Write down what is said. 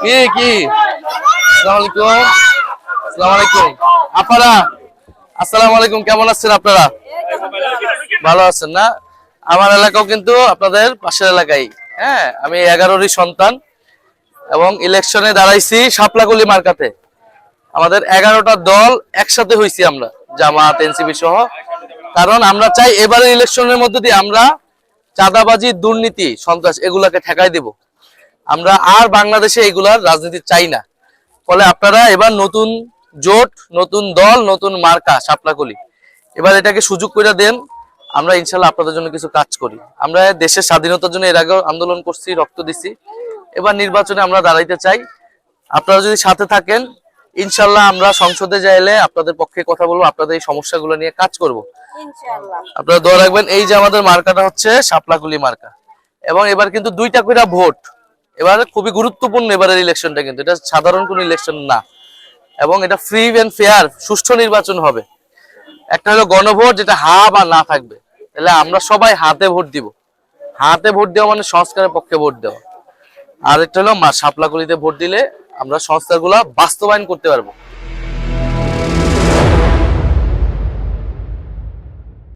কি কি আসসালামু আলাইকুম। আসসালামু আলাইকুম আপনারা। আসসালামু আলাইকুম, কেমন আছেন আপনারা? ভালো আছেন না? আমার এলাকাও কিন্তু আপনাদের পাশের এলাকায়। হ্যাঁ, আমি 11রই সন্তান এবং ইলেকশনে দাঁড়াইছি শাপলাকলি মার্কাতে। আমাদের 11টা দল একসাথে হইছি আমরা, জামাত এনসিপি সহ। কারণ আমরা চাই এবারের ইলেকশনের মধ্যে দিয়ে আমরা চাঁদাবাজি, দুর্নীতি, সন্ত্রাস এগুলাকে ঠেকাই দেব। আমরা আর বাংলাদেশে এগুলার রাজনীতি চাই না। ফলে আপনারা এবার নতুন জোট, নতুন দল, নতুন মার্কা শাপলাকলি, এবার এটাকে সুযোগ করে দেন। আমরা ইনশাল্লাহ আপনাদের জন্য কিছু কাজ করি। আমরা দেশের স্বাধীনতার জন্য এর আগেও আন্দোলন করছি, রক্ত দিছি। এবার নির্বাচনে আমরা দাঁড়াইতে চাই। আপনারা যদি সাথে থাকেন, ইনশাল্লাহ আমরা সংসদে যাইলে আপনাদের পক্ষে কথা বলবো, আপনাদের এই সমস্যাগুলো নিয়ে কাজ করব ইনশাআল্লাহ। আপনারা দোয়া রাখবেন। এই যে আমাদের মার্কাটা হচ্ছে শাপলাকলি মার্কা, এবং এবার কিন্তু 2টা করে ভোট। এবার খুবই গুরুত্বপূর্ণ এবারের ইলেকশনটা, কিন্তু এটা সাধারণ কোনো ইলেকশন না, এবং এটা ফ্রি এন্ড ফেয়ার সুষ্ঠু নির্বাচন হবে। একটা হলো গণভোট, যেটা হা বা না থাকবে। তাহলে আমরা সবাই হাতে ভোট দিব। হাতে ভোট দেওয়া মানে সংস্কারের পক্ষে ভোট দেওয়া। আর একটা হলো শাপলাকলিতে ভোট দিলে আমরা সংস্কারগুলা বাস্তবায়ন করতে পারবো।